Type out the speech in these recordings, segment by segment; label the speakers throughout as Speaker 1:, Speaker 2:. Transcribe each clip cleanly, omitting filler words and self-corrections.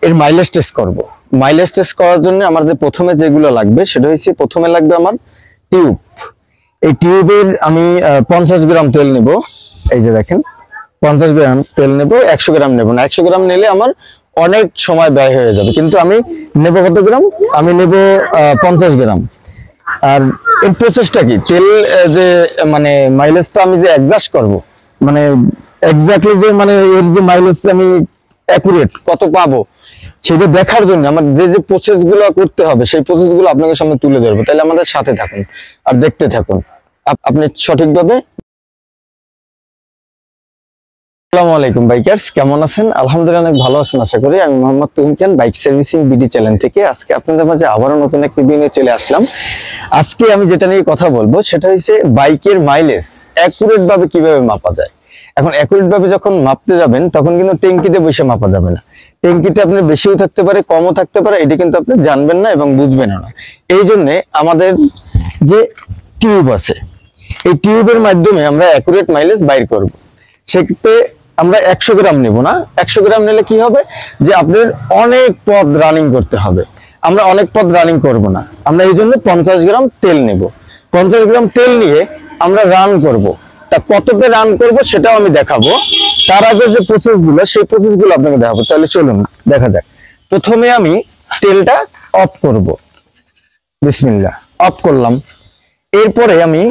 Speaker 1: এর mileage test করব। Mileage test করার জন্য আমাদের প্রথমে যেগুলো লাগবে সেটা হচ্ছে প্রথমে লাগবে আমার টিউব। এই টিউবের আমি 50 গ্রাম তেল নেব। এই যে দেখেন 50 গ্রাম তেল নেব, 100 গ্রাম নেব না। 100 গ্রাম নিলে আমার অনেক সময় ব্যয় হয়ে যাবে, কিন্তু আমি নেব কত গ্রাম? আমি নেব 50 গ্রাম। আর এর প্রসেসটা কি, তেল যে মানে মাইলেজটা আমি যে অ্যাডজাস্ট করব, মানে এক্স্যাক্টলি যে মানে এর যে মাইলেজ আমি অ্যাকুরেট কত পাবো সেটা দেখার জন্য আমার যে যে প্রসেস গুলো করতে হবে সেই প্রসেস গুলো আপনাদের সামনে তুলে ধরবো। তাহলে আমাদের সাথে থাকুন আর দেখতে থাকুন, আপনি সঠিকভাবে। আসসালামু আলাইকুম বাইকার্স, কেমন আছেন? আলহামদুলিল্লাহ অনেক ভালো আছেন আশা করি। আমি মোহাম্মদ তুহিন খান, বাইক সার্ভিসিং বিডি চ্যানেল থেকে আজকে আপনাদের মাঝে আবারও নতুন একটি ভিডিও নিয়ে চলে আসলাম। আজকে আমি যেটা নিয়ে কথা বলবো সেটা হচ্ছে বাইকের মাইলেজ অ্যাকুরেট ভাবে কিভাবে মাপা যায়। এখন অ্যাকুরেট ভাবে যখন মাপতে যাবেন তখন কিন্তু ট্যাঙ্কিতে বসে মাপা যাবে না। ট্যাঙ্কিতে আপনার বেশিও থাকতে পারে, কমও থাকতে পারে, এটা কিন্তু আপনি জানবেন না এবং বুঝবেন না। এই জন্য আমাদের যে টিউব আছে, এই টিউবের মাধ্যমে আমরা অ্যাকুরেট মাইলেজ বাইর করব। সেক্ষেত্রে আমরা 100 গ্রাম নেব না। 100 গ্রাম নিলে কি হবে যে আপনার অনেক পথ রানিং করতে হবে। আমরা অনেক পথ রানিং করব না, আমরা এই জন্য 50 গ্রাম তেল নেব। 50 গ্রাম তেল নিয়ে আমরা রান করব। তা কতটা রান করব সেটাও আমি দেখাবো। তার আগে যে প্রসেসগুলো সেই প্রসেসগুলো আপনাকে দেখাবো। তাহলে চলুন দেখা যাক। প্রথমে আমি তেলটা অফ করব। বিসমিল্লাহ, অফ করলাম। এরপরে আমি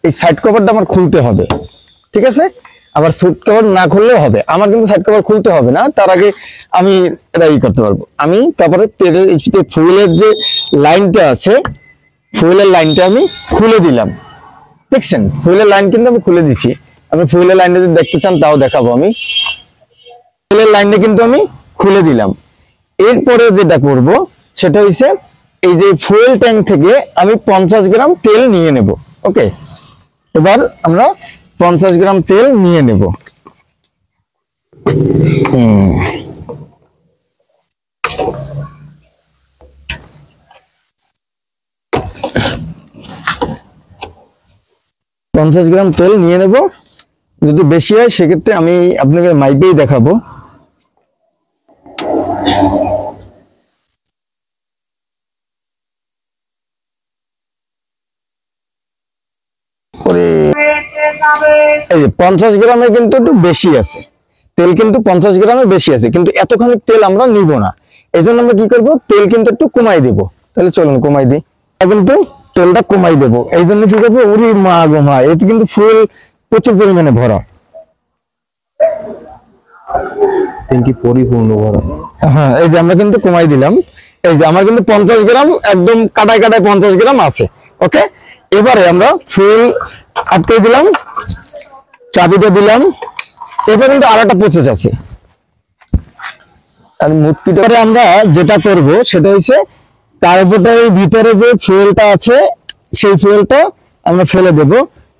Speaker 1: এই সাইড কভারটা আমার খুলতে হবে, ঠিক আছে? আবার সাইড কভার না খুললেও হবে, আমার কিন্তু সাইড কভার খুলতে হবে না। তার আগে আমি এটা করতে পারবো। আমি তারপরে তেলের ফুয়েলের যে লাইনটা আছে, ফুয়েলের লাইনটা আমি খুলে দিলাম। দেখছেন ফুয়েলের লাইন কিন্তু আমি খুলে দিচ্ছি। আমি ফুয়েলের লাইনটা যদি দেখতে চান তাও দেখাবো। আমি ফুয়েলের লাইনটা কিন্তু আমি খুলে দিলাম। এরপরে যেটা করব সেটা হচ্ছে এই যে ফুয়েল ট্যাঙ্ক থেকে আমি 50 গ্রাম তেল নিয়ে নেব। ওকে, এবার আমরা 50 গ্রাম তেল নিয়ে নেব। পঞ্চাশ গ্রাম তেল নিয়ে নেব। যদি বেশি হয় সেক্ষেত্রে আমি আপনাকে মাইপেই দেখাবো। এই যে 50 গ্রামের কিন্তু একটু বেশি আছে তেল, কিন্তু 50 গ্রামের বেশি আছে, কিন্তু এতখানি তেল আমরা নিব না। এই জন্য আমরা কি করব, তেল কিন্তু একটু কমাই দেব। তাহলে চলুন কমাই দিই। কিন্তু তেলটা কমাই দেব। এই জন্য কি করবো, ওরে মা গো মা, এতে কিন্তু ফুল প্রচুর পরিমাণে ভরা,
Speaker 2: ট্যাঙ্কি পরিপূর্ণ ভরা।
Speaker 1: হ্যাঁ, এই যে আমরা কিন্তু কমাই দিলাম। এই যে আমার কিন্তু 50 গ্রাম একদম কাটায় কাটায় 50 গ্রাম আছে। ওকে, এবারে আমরা ফুল আটকে দিলাম, চাবিটা দিলাম। এবার কিন্তু আর একটা প্রসেস আছে। আর মুটকিটারে আমরা যেটা করব সেটা হচ্ছে কার্বোরেটরের ভিতরে যে ফুয়েলটা আছে সেই ফুয়েলটা আমরা ফেলে দেব।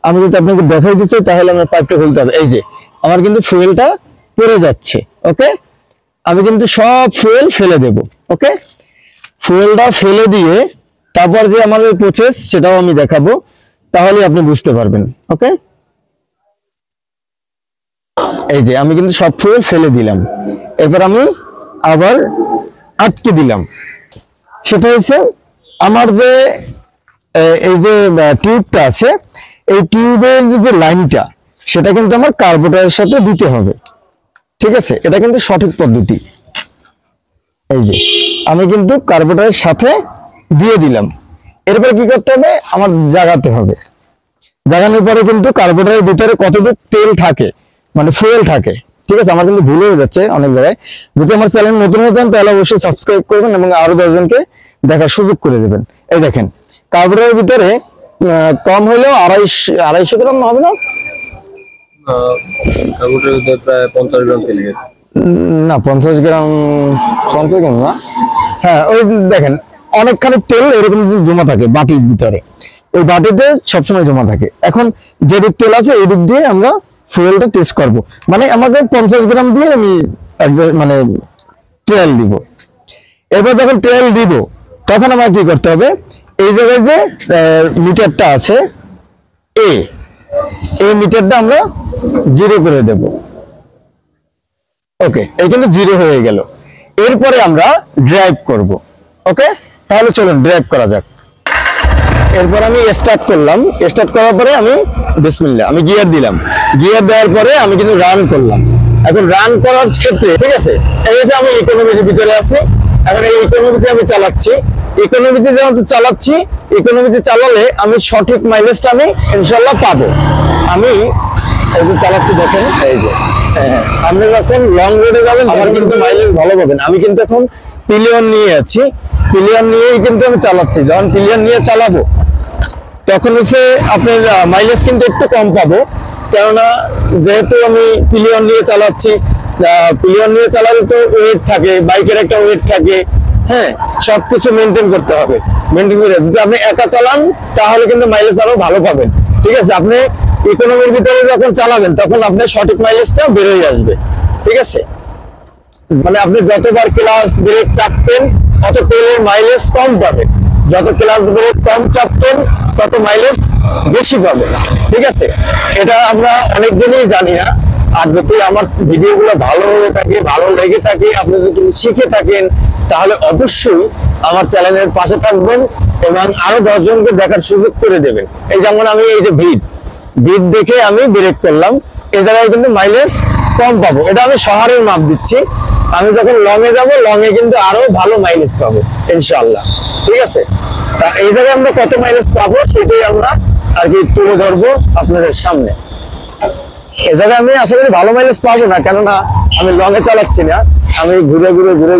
Speaker 1: আমি যদি আপনাকে দেখাই দিচ্ছি তাহলে আমরা পাইপটা খুলতে হবে। এই যে আমার কিন্তু ফুয়েলটা পড়ে যাচ্ছে। ওকে, আমি কিন্তু সব ফুয়েল ফেলে দেব। ওকে, ফুয়েলটা ফেলে দিয়ে তারপর যে আমাদের প্রসেস সেটাও আমি দেখাবো, তাহলে আপনি বুঝতে পারবেন। ওকে, এই যে আমি কিন্তু সব ফুয়েল ফেলে দিলাম। এরপর আমি আবার আটকে দিলাম। সেটা হচ্ছে আমার যে এই যে টিউবটা আছে, এই টিউবের যে লাইনটা সেটা কিন্তু আমার কার্বোরেটরের সাথে দিতে হবে। ঠিক আছে, এটা কিন্তু সঠিক পদ্ধতি। এই যে আমি কিন্তু কার্বোরেটরের সাথে দিয়ে দিলাম। এরপরে কি করতে হবে, আমার জাগাতে হবে। জাগানোর পরে কিন্তু কার্বোরেটরের ভিতরে কতটুকু তেল থাকে, মানে ফুয়েল থাকে। ঠিক আছে, আমার কিন্তু ভুল হয়ে যাচ্ছে অনেক জায়গায়। যদি আমার চ্যানেল নতুন হতেন তাহলে অবশ্যই সাবস্ক্রাইব করবেন এবং আরো 10 জনকে দেখার সুযোগ করে দেবেন। এই দেখেন কার্বোরেটরের ভিতরে কম হলেও 250 গ্রাম হবে না,
Speaker 2: কার্বোরেটরের ভিতরে প্রায় 50 গ্রাম তেল গেছে
Speaker 1: না 50 গ্রাম, 50 গ্রাম না, হ্যাঁ ওই দেখেন অনেকখানি তেল এরকম জমা থাকে বাটির ভিতরে। ওই বাটিতে সবসময় জমা থাকে। এখন যেদিক তেল আছে এই দিক দিয়ে আমরা ফুয়েলটা টেস্ট করব। মানে আমাকে 50 গ্রাম দিয়ে আমি মানে ট্রায়াল দিব। এবার যখন ট্রায়াল দিব তখন আমার কি করতে হবে, এই জায়গায় যে মিটারটা আছে এই মিটারটা আমরা 0 করে দেব। ওকে, এই কিন্তু 0 হয়ে গেল। এরপরে আমরা ড্রাইভ করব। ওকে, তাহলে চলুন ড্রাইভ করা যাক। এরপর আমি স্টার্ট করলাম, স্টার্ট করার পরে আমি বিসমিল্লাহ আমি গিয়ার দিলাম, গিয়ার দেওয়ার পরে আমি কিন্তু রান করলাম। এখন রান করার ক্ষেত্রে ঠিক আছে, এই যে আমি ইকোনমির ভিতরে আছি, এখন এই ইকোনমিতে আমি চালাচ্ছি, ইকোনমিতে যখন চালাচ্ছি, ইকোনমিতে চালালে আমি সঠিক মাইলেজটা আমি ইনশাল্লাহ পাবো। আমি এই যে চালাচ্ছি দেখেন, এই যে আপনি যখন লং রোডে যাবেন তখন কিন্তু মাইলেজ ভালো পাবেন। আমি কিন্তু এখন পিলিয়ন নিয়ে আছি, পিলিয়ন নিয়েই কিন্তু আমি চালাচ্ছি। যখন পিলিয়ন নিয়ে চালাবো তখন হচ্ছে আপনার মাইলেজ কিন্তু একটু কম পাবো, কেননা যেহেতু আমি পিলিয়ন নিয়ে চালাচ্ছি। পিলিয়ন নিয়ে চালালে তো ওয়েট থাকে, বাইকের একটা ওয়েট থাকে, হ্যাঁ, সবকিছু মেনটেন করতে হবে। মেনটেন করে যদি আপনি একা চালান তাহলে কিন্তু মাইলেজ আরো ভালো পাবেন। ঠিক আছে, আপনি ইকোনমির ভিতরে যখন চালাবেন তখন আপনার সঠিক মাইলেজটা বেরোয় আসবে। ঠিক আছে, মানে আপনি যতবার ক্লাস ব্রেক চাপতেন তত তেলের মাইলেজ কম পাবেন, যত ক্লাস ব্রেক কম চাপতেন তত মাইলেজ বেশি পাবেন। ঠিক আছে, এটা আমরা অনেকজনই জানি না। আর যদি আমার ভিডিওগুলো ভালো হয়ে থাকে, ভালো লেগে থাকে, আপনি যদি কিছু শিখে থাকেন, তাহলে অবশ্যই আমার চ্যানেলের পাশে থাকবেন এবং আরো 10 জনকে দেখার সুযোগ করে দেবেন। এই যেমন আমি এই যে ভিড দেখে আমি ব্রেক করলাম, এই জায়গায় কিন্তু মাইলেজ কম পাবো। এটা আমি শহরের মাপ দিচ্ছি। আমি যখন লং এ যাবো, লং এ কিন্তু আরো ভালো মাইলেজ পাবো ইনশাআল্লাহ। ঠিক আছে, তা এই জায়গায় আমরা কত মাইলেজ পাবো সেটাই আমরা আর কি তুলে ধরবো আপনাদের সামনে। এই জায়গায় আমি আশা করি ভালো মাইলেজ পাবো না, কেননা আমি লং এ চালাচ্ছি না, আমি ঘুরে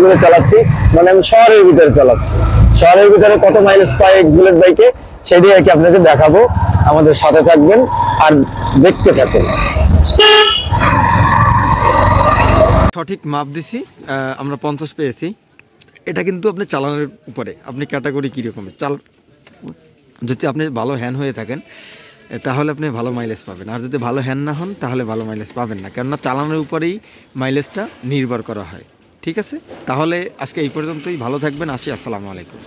Speaker 1: ঘুরে চালাচ্ছি, মানে আমি শহরের ভিতরে চালাচ্ছি। শহরের ভিতরে কত মাইলেজ পাই এক্স বুলেট বাইকে সেটাই আর কি আপনাকে দেখাবো। আমাদের সাথে থাকবেন আর দেখতে থাকুন।
Speaker 3: সঠিক মাপ দিছি, আমরা 50 পেয়েছি। এটা কিন্তু আপনি চালানোর উপরে, আপনি ক্যাটাগরি কীরকম যদি আপনি ভালো হ্যান্ড হয়ে থাকেন তাহলে আপনি ভালো মাইলেজ পাবেন, আর যদি ভালো হ্যান্ড না হন তাহলে ভালো মাইলেজ পাবেন না, কেননা চালানোর উপরেই মাইলেজটা নির্ভর করা হয়। ঠিক আছে, তাহলে আজকে এই পর্যন্তই। ভালো থাকবেন, আসি, আসসালামু আলাইকুম।